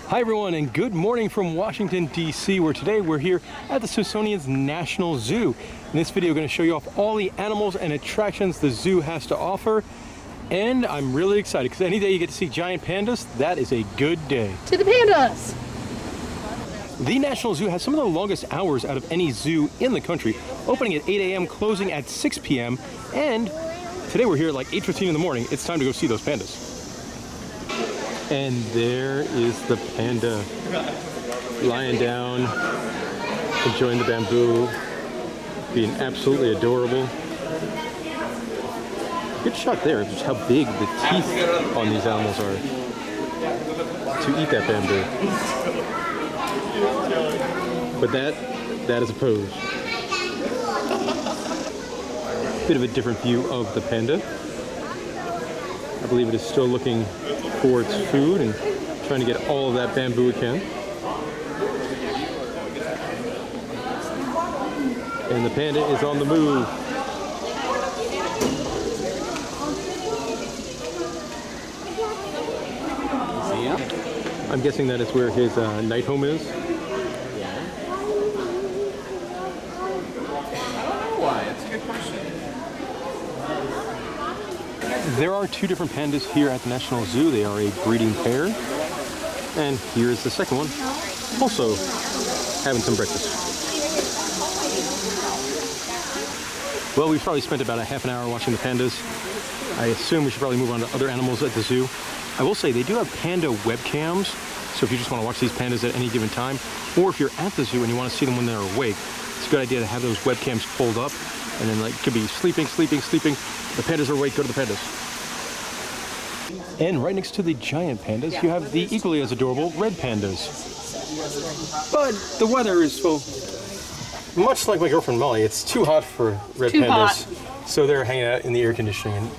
Hi everyone, and good morning from Washington, D.C., where today we're here at the Smithsonian's National Zoo. In this video, I'm going to show you off all the animals and attractions the zoo has to offer. And I'm really excited because any day you get to see giant pandas, that is a good day. To the pandas! The National Zoo has some of the longest hours out of any zoo in the country, opening at 8 a.m., closing at 6 p.m. And today we're here at like 8:15 in the morning. It's time to go see those pandas. And there is the panda lying down, enjoying the bamboo, being absolutely adorable. Good shot there of just how big the teeth on these animals are to eat that bamboo. But that is a pose. Bit of a different view of the panda. I believe it is still looking for its food and trying to get all of that bamboo it can. And the panda is on the move. I'm guessing that is where his night home is. There are two different pandas here at the National Zoo. They are a breeding pair. And here's the second one, also having some breakfast. Well, we've probably spent about a half an hour watching the pandas. I assume we should probably move on to other animals at the zoo. I will say they do have panda webcams, so if you just want to watch these pandas at any given time, or if you're at the zoo and you want to see them when they're awake, it's a good idea to have those webcams pulled up, and then like it could be sleeping. The pandas are awake, go to the pandas. And right next to the giant pandas, you have the equally as adorable red pandas. But the weather is, well, much like my girlfriend Molly, it's too hot for red pandas. Hot. So they're hanging out in the air conditioning and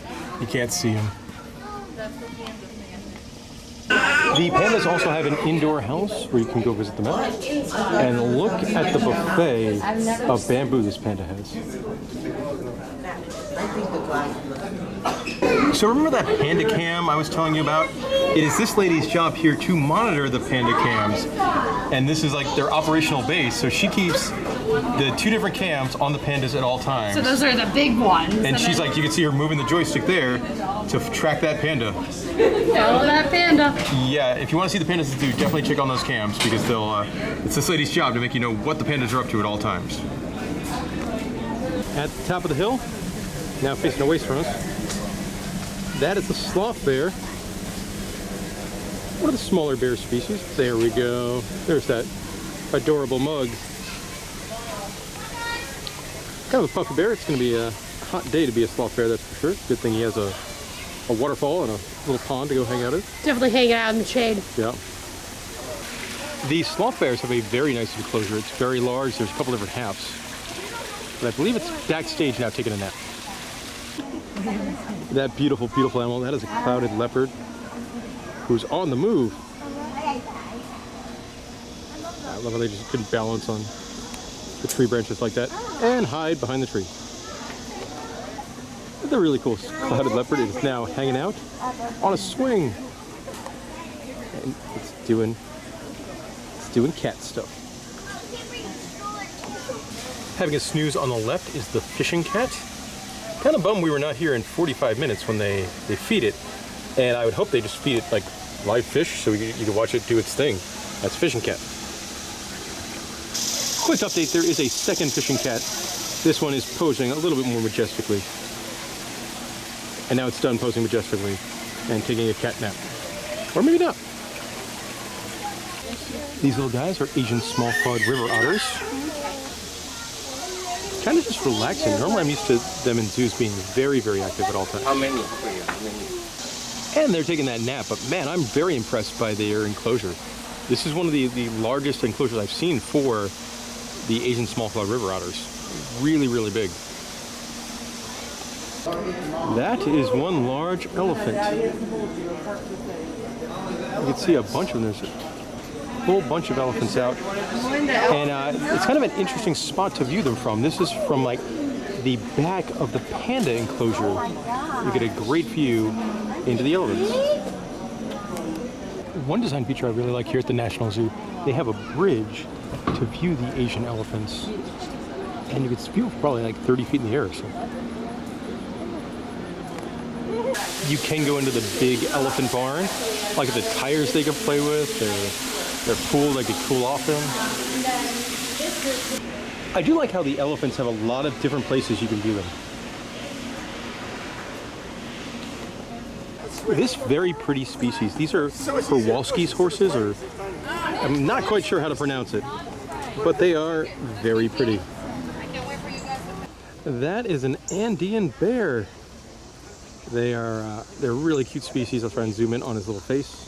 you can't see them. The pandas also have an indoor house where you can go visit them out. And look at the buffet of bamboo this panda has. So remember that panda cam I was telling you about? It is this lady's job here to monitor the panda cams. And this is like their operational base. So she keeps the two different cams on the pandas at all times. So those are the big ones. And she's like, you can see her moving the joystick there to track that panda. Follow that panda. Yeah, if you want to see the pandas do, definitely check on those cams because they'll. It's this lady's job to make you know what the pandas are up to at all times. At the top of the hill, now facing away from us, that is the sloth bear. One of the smaller bear species. There we go. There's that adorable mug. Kind of a puffy bear. It's going to be a hot day to be a sloth bear, that's for sure. Good thing he has a waterfall and a little pond to go hang out in. Definitely hanging out in the shade. Yeah. The sloth bears have a very nice enclosure. It's very large. There's a couple different halves. But I believe it's backstage now taking a nap. That beautiful, beautiful animal. That is a clouded leopard who's on the move. I love how they just couldn't balance on the tree branches like that and hide behind the tree. The really cool clouded leopard is now hanging out on a swing. And it's doing cat stuff. Having a snooze on the left is the fishing cat. Kind of bummed we were not here in 45 minutes when they feed it. And I would hope they just feed it like live fish so you can watch it do its thing. That's fishing cat. Quick update, there is a second fishing cat. This one is posing a little bit more majestically. And now it's done posing majestically and taking a cat nap. Or maybe not. These little guys are Asian small-clawed river otters. Kind of just relaxing. Normally I'm used to them in zoos being very, very active at all times. How many? And they're taking that nap, but man, I'm very impressed by their enclosure. This is one of the largest enclosures I've seen for the Asian small-clawed river otters. Really, really big. That is one large elephant. You can see a bunch of them. There's a whole bunch of elephants out. And it's kind of an interesting spot to view them from. This is from like the back of the panda enclosure. You get a great view into the elephants. One design feature I really like here at the National Zoo, they have a bridge to view the Asian elephants. And you can view probably like 30 feet in the air or so. You can go into the big elephant barn, like the tires they can play with, their pool they could cool off in. I do like how the elephants have a lot of different places you can view them. This very pretty species, these are Kowalski's horses, or I'm not quite sure how to pronounce it, but they are very pretty. That is an Andean bear. They're really cute species. I'll try and zoom in on his little face.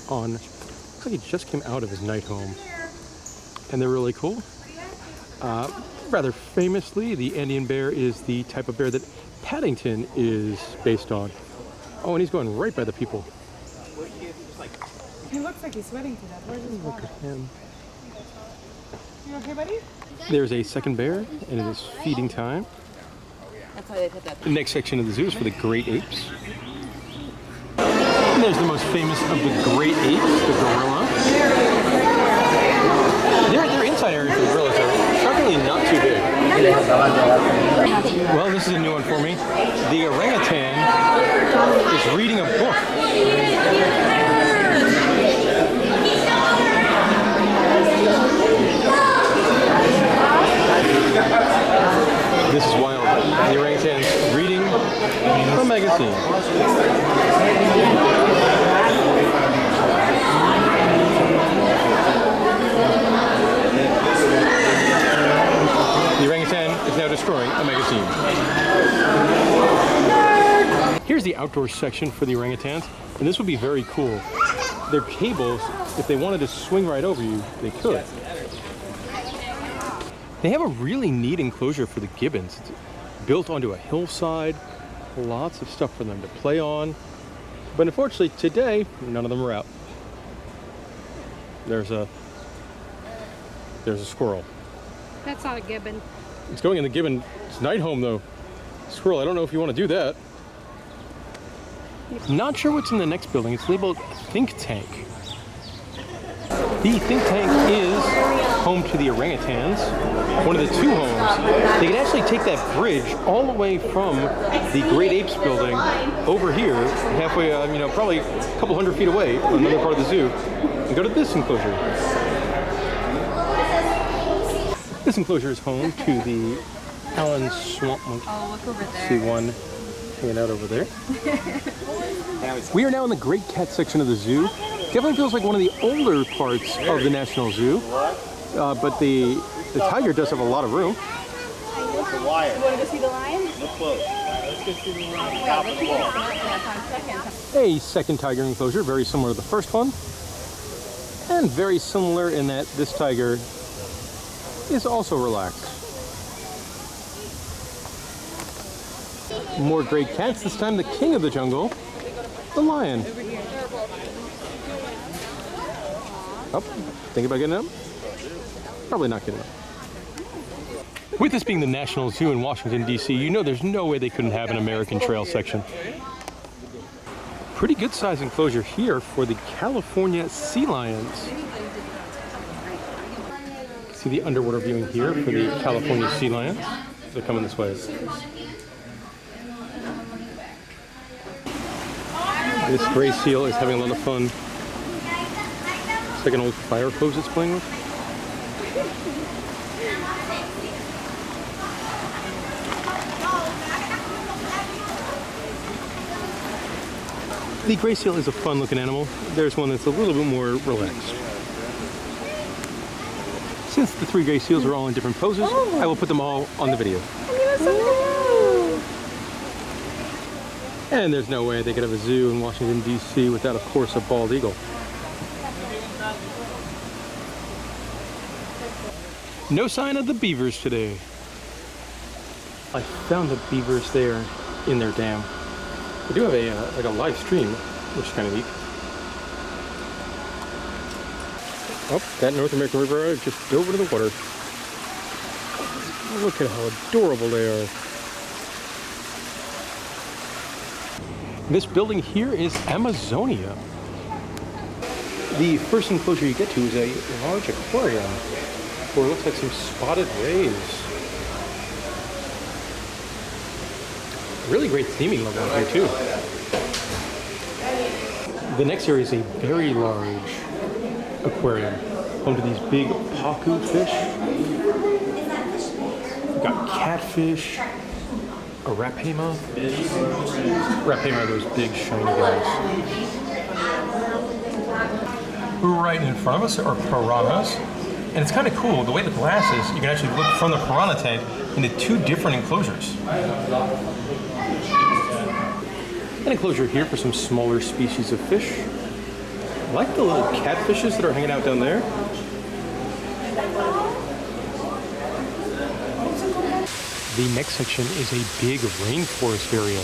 Looks like he just came out of his night home. And they're really cool. Rather famously, the Andean bear is the type of bear that Paddington is based on. Oh, and he's going right by the people. He looks like he's sweating to death. Where's his Look water? at him. You okay, buddy? There's a second bear, and it is feeding time. That's why they put that. The next section of the zoo is for the great apes. And there's the most famous of the great apes, the gorilla. Their inside area for the gorillas are shockingly not too big. Well, this is a new one for me. The orangutan is reading a book. This is wild. The orangutan's reading a magazine. The orangutan is now destroying a magazine. Here's the outdoor section for the orangutans, and this would be very cool. Their cables, if they wanted to swing right over you, they could. They have a really neat enclosure for the gibbons. It's built onto a hillside, lots of stuff for them to play on. But unfortunately, today, none of them are out. There's a squirrel. That's not a gibbon. It's going in the gibbon's night home, though. Squirrel, I don't know if you want to do that. Not sure what's in the next building. It's labeled Think Tank. The Think Tank is home to the orangutans, one of the two homes. They can actually take that bridge all the way from the Great Apes building over here, halfway, probably a couple hundred feet away, from another part of the zoo, and go to this enclosure. This enclosure is home to the Allen swamp monkey. Oh, look over there. See one hanging out over there. We are now in the great cat section of the zoo. Definitely feels like one of the older parts of the National Zoo, but the tiger does have a lot of room. You want to go see the lion? Look close. Let's go see the lion. A second tiger enclosure, very similar to the first one, and very similar in that this tiger is also relaxed. More great cats, this time the king of the jungle, the lion. Oh, think about getting up? Probably not getting up. With this being the National Zoo in Washington, D.C., you know there's no way they couldn't have an American Trail section. Pretty good size enclosure here for the California sea lions. See the underwater viewing here for the California sea lions. They're coming this way. This gray seal is having a lot of fun. It's like an old fire hose it's playing with. The gray seal is a fun looking animal. There's one that's a little bit more relaxed. Since the three gray seals are all in different poses, I will put them all on the video. And there's no way they could have a zoo in Washington, D.C. without, of course, a bald eagle. No sign of the beavers today. I found the beavers there in their dam. They do have a live stream, which is kind of neat. Oh, that North American river just dove into the water. Look at how adorable they are. This building here is Amazonia. The first enclosure you get to is a large aquarium where it looks like some spotted rays. Really great theming level here too. The next area is a very large aquarium, home to these big pacu fish. We've got catfish, a rapama. Rapama are those big shiny guys. Right in front of us are piranhas. And it's kind of cool, the way the glass is, you can actually look from the piranha tank into two different enclosures. An enclosure here for some smaller species of fish. I like the little catfishes that are hanging out down there. The next section is a big rainforest area,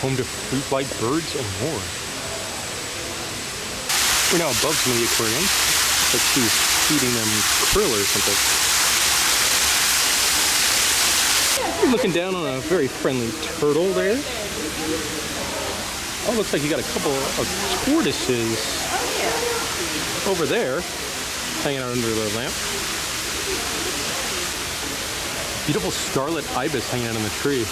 home to fruit-like birds and more. We're now above some of the aquariums, like she's feeding them krill or something. You're looking down on a very friendly turtle there. Oh, looks like you got a couple of tortoises over there, hanging out under the lamp. Beautiful scarlet ibis hanging out on the tree.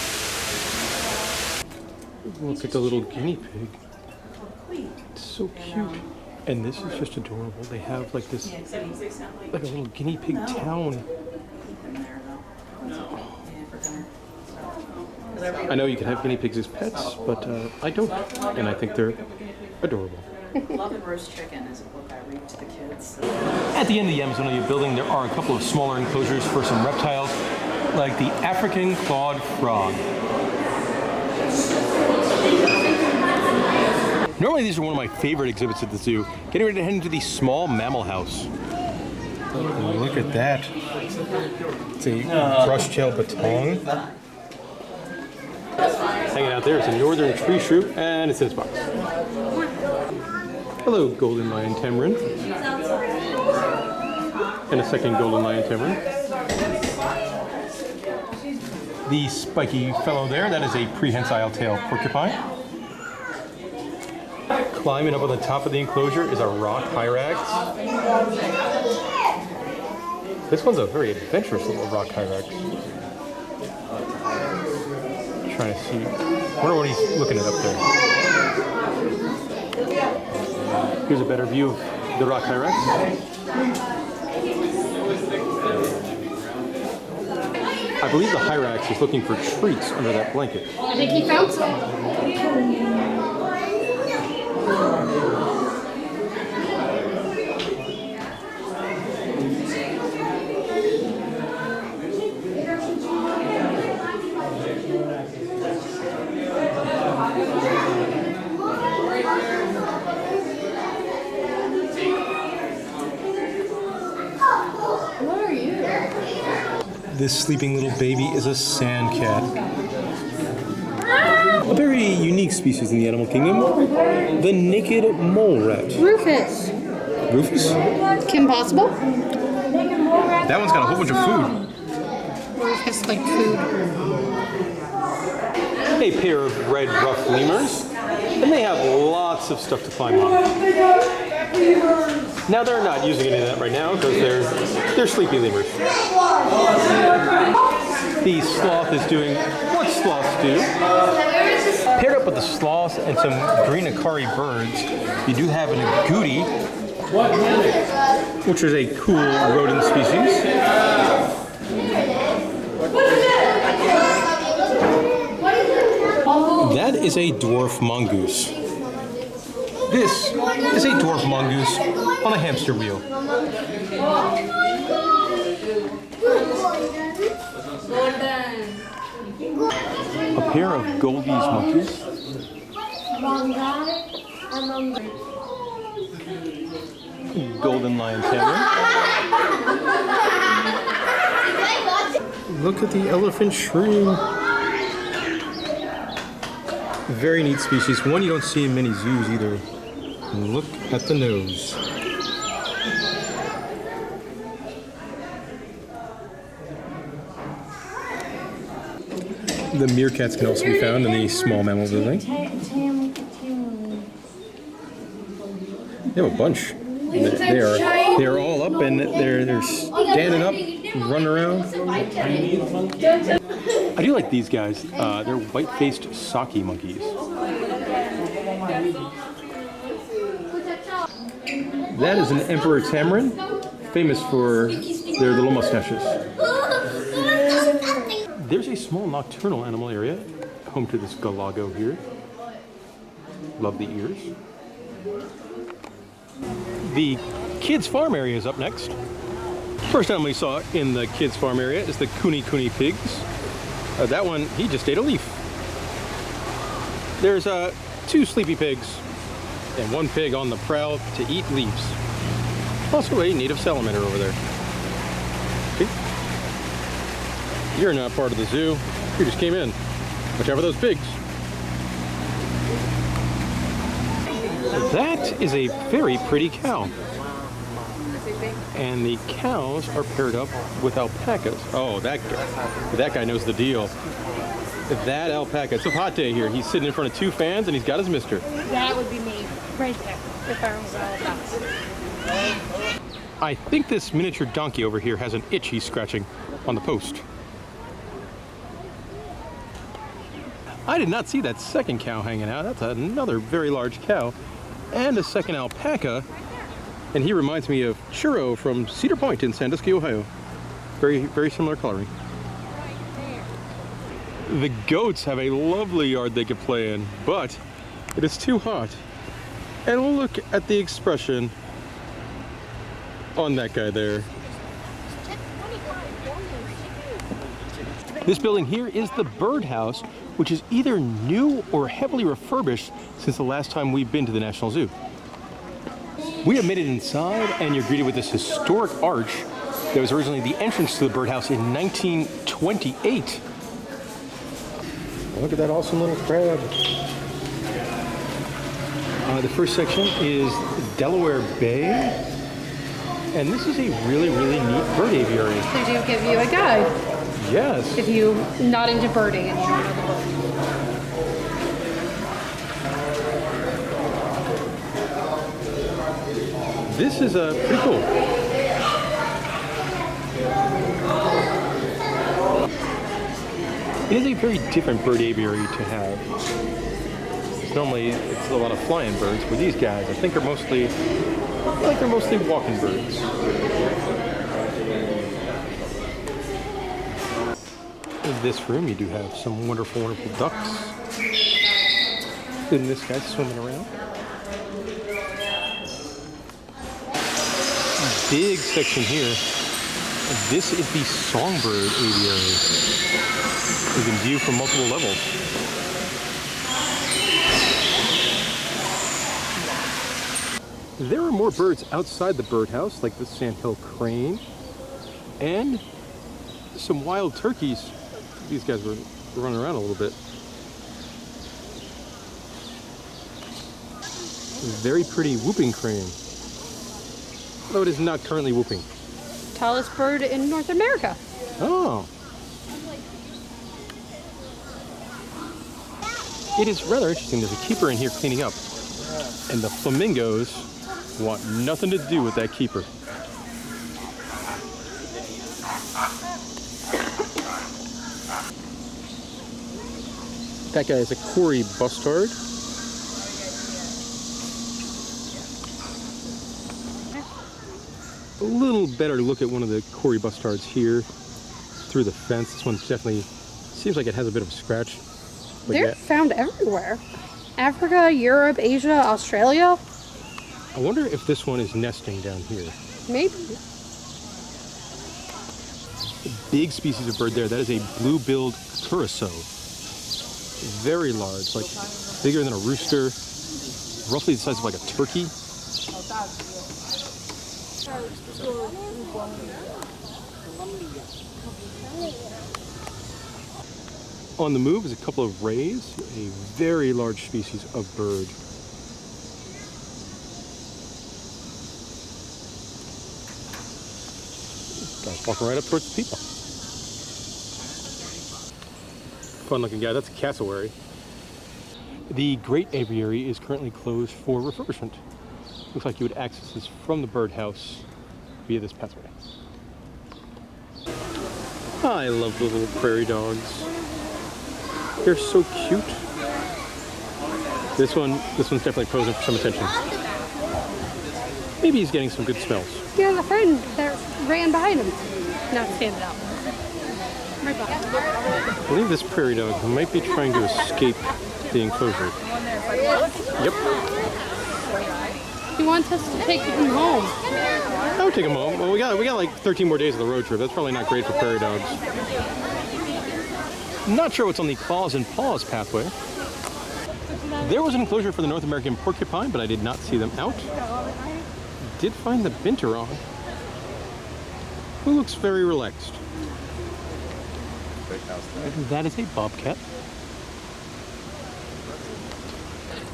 Look at the little guinea pig. It's so cute. And this is just adorable. They have like this, like a little guinea pig town. I know you can have guinea pigs as pets, but I don't, and I think they're adorable. Love and Roast Chicken is a book I read to the kids. At the end of the Amazonia building, there are a couple of smaller enclosures for some reptiles, like the African clawed frog. Normally these are one of my favorite exhibits at the zoo. Getting ready to head into the small mammal house. Oh, look at that. It's a brush-tailed batong. Hanging out there, it's a northern tree shrew, and it's in its box. Hello, golden lion tamarin. And a second golden lion tamarin. The spiky fellow there, that is a prehensile tailed porcupine. Climbing up on the top of the enclosure is a rock hyrax. This one's a very adventurous little rock hyrax. Trying to see. I wonder what he's looking at up there. Here's a better view of the rock hyrax. I believe the hyrax is looking for treats under that blanket. I think he found some. This sleeping little baby is a sand cat. A very unique species in the animal kingdom, the naked mole rat. Rufus. Rufus? Kim Possible? That one's got a whole bunch of food. Rufus like food. A pair of red ruff lemurs, and they have lots of stuff to climb on. Now they're not using any of that right now because they're sleepy lemurs. The sloth is doing what sloths do. Paired up with the sloth and some green acari birds, you do have an agouti, which is a cool rodent species. That is a dwarf mongoose. This is a dwarf mongoose on a hamster wheel. A pair of Goldie's monkeys. Golden lion tamarin. Look at the elephant shrew. Very neat species. One you don't see in many zoos either. Look at the nose. The meerkats can also be found in the small mammal building. They have a bunch. They are all up and they're standing up, running around. I do like these guys. They're white-faced Saki monkeys. That is an emperor tamarin, famous for their little mustaches. There's a small nocturnal animal area, home to this galago here. Love the ears. The kids' farm area is up next. First animal we saw in the kids' farm area is the kuni pigs. That one, he just ate a leaf. There's 2 sleepy pigs and 1 pig on the prowl to eat leaves. Also a native salamander over there. Okay. You're not part of the zoo. You just came in. Watch out for those pigs. That is a very pretty cow. And the cows are paired up with alpacas. Oh, that guy knows the deal. That alpaca, it's a hot day here. He's sitting in front of 2 fans and he's got his mister. That would be me, right there, if I was all about. I think this miniature donkey over here has an itch he's scratching on the post. I did not see that second cow hanging out. That's another very large cow. And a second alpaca. And he reminds me of Churro from Cedar Point in Sandusky, Ohio. Very, very similar coloring. The goats have a lovely yard they could play in, but it is too hot. And look at the expression on that guy there. This building here is the Birdhouse, which is either new or heavily refurbished since the last time we've been to the National Zoo. We have made it inside, and you're greeted with this historic arch that was originally the entrance to the Birdhouse in 1928. Look at that awesome little crab. The first section is Delaware Bay, and this is a really, really neat bird aviary. They do give you a guide Yes. if you're not into birding and you don't know the bird. This is pretty cool. It is a very different bird aviary to have. Normally, it's a lot of flying birds, but these guys, I think, are mostly walking birds. In this room, you do have some wonderful, wonderful ducks. And this guy's swimming around. Big section here. This is the songbird aviary. You can view from multiple levels. There are more birds outside the birdhouse, like the sandhill crane, and some wild turkeys. These guys were running around a little bit. Very pretty whooping crane. Although it is not currently whooping. Tallest bird in North America. Oh. It is rather interesting. There's a keeper in here cleaning up. And the flamingos want nothing to do with that keeper. That guy is a Cory bustard. A little better look at one of the Cory bustards here through the fence. This one definitely seems like it has a bit of a scratch. But They're found everywhere. Africa, Europe, Asia, Australia. I wonder if this one is nesting down here. Maybe. Big species of bird there. That is a blue-billed carousel. Very large, like bigger than a rooster, roughly the size of like a turkey. On the move is a couple of rays, a very large species of bird. Guy's walking right up towards the people. Fun looking guy, that's a cassowary. The Great Aviary is currently closed for refurbishment. Looks like you would access this from the Birdhouse via this pathway. I love the little prairie dogs. They're so cute. This one's definitely posing for some attention. Maybe he's getting some good smells. He has a friend that ran behind him. Not standing up. Right behind. I believe this prairie dog might be trying to escape the enclosure. Yep. He wants us to take him home. I would take him home. Well, we got like 13 more days of the road trip. That's probably not great for prairie dogs. Not sure what's on the claws and paws pathway. There was an enclosure for the North American porcupine, but I did not see them out. Did find the binturong, who looks very relaxed. That is a bobcat.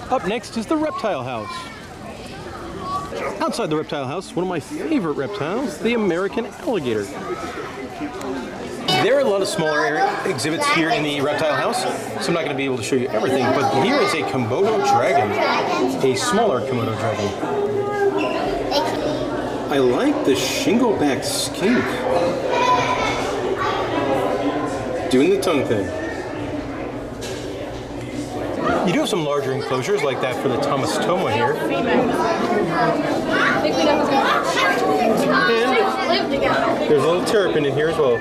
Up next is the reptile house. Outside the reptile house, one of my favorite reptiles, the American alligator. There are a lot of smaller exhibits here in the reptile house, so I'm not going to be able to show you everything, but here is a Komodo dragon, a smaller Komodo dragon. I like the shingleback skink. Doing the tongue thing. You do have some larger enclosures like that for the Thomas Toma here. And there's a little terrapin in here as well.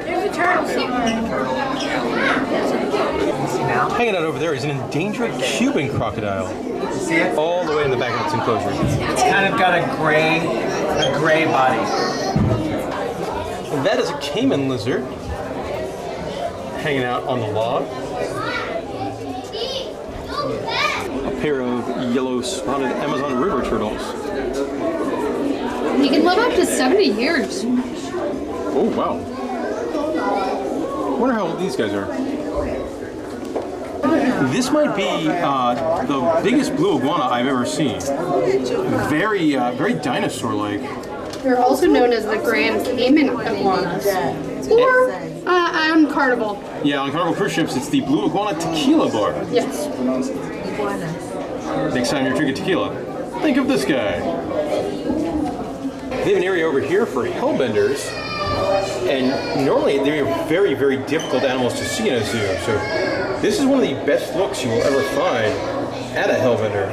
Hanging out over there is an endangered Cuban crocodile. See it? All the way in the back of its enclosure. It's kind of got a gray body. And that is a caiman lizard hanging out on the log. A pair of yellow spotted Amazon river turtles. He can live up to 70 years. Oh, wow. Wonder how old these guys are. This might be the biggest blue iguana I've ever seen. Very dinosaur-like. They're also known as the Grand Cayman iguanas. Or on Carnival. Yeah, on Carnival cruise ships, it's the blue iguana tequila bar. Yes. Next time you're drinking tequila, think of this guy. They have an area over here for hellbenders, and normally they're very, very difficult animals to see in a zoo. So this is one of the best looks you will ever find at a hellbender.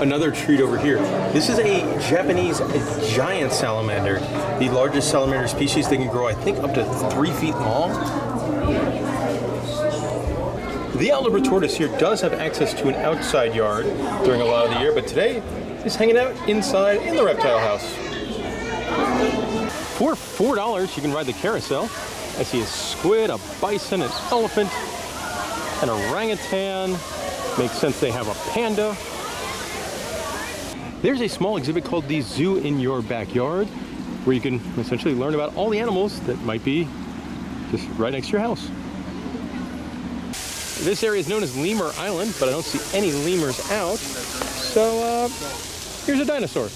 Another treat over here. This is a Japanese giant salamander, the largest salamander species. They can grow, I think, up to 3 feet long. The Outlaw tortoise here does have access to an outside yard during a lot of the year, but today he's hanging out inside in the reptile house. For $4, you can ride the carousel. I see a squid, a bison, an elephant, an orangutan. Makes sense they have a panda. There's a small exhibit called the Zoo in Your Backyard, where you can essentially learn about all the animals that might be just right next to your house. This area is known as Lemur Island, but I don't see any lemurs out. So here's a dinosaur.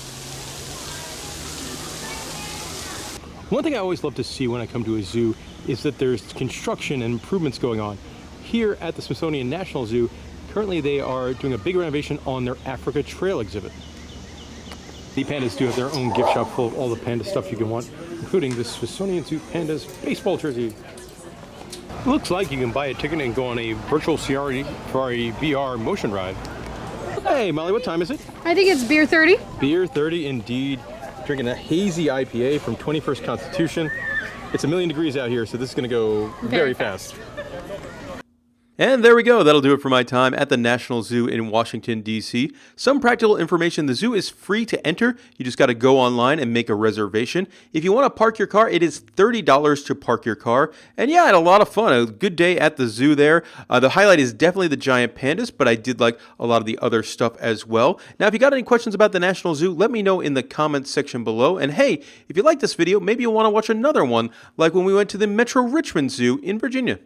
One thing I always love to see when I come to a zoo is that there's construction and improvements going on. Here at the Smithsonian National Zoo, currently they are doing a big renovation on their Africa Trail exhibit. The pandas do have their own gift shop full of all the panda stuff you can want, including the Smithsonian Zoo Pandas baseball jersey. Looks like you can buy a ticket and go on a virtual Ferrari VR motion ride. Hey, Molly, what time is it? I think it's beer 30. Beer 30 indeed. Drinking a hazy IPA from 21st Constitution. It's 1,000,000 degrees out here, so this is going to go very fast. And there we go. That'll do it for my time at the National Zoo in Washington, D.C. Some practical information. The zoo is free to enter. You just got to go online and make a reservation. If you want to park your car, it is $30 to park your car. And yeah, I had a lot of fun. A good day at the zoo there. The highlight is definitely the giant pandas, but I did like a lot of the other stuff as well. Now, if you got any questions about the National Zoo, let me know in the comments section below. And hey, if you like this video, maybe you'll want to watch another one, like when we went to the Metro Richmond Zoo in Virginia.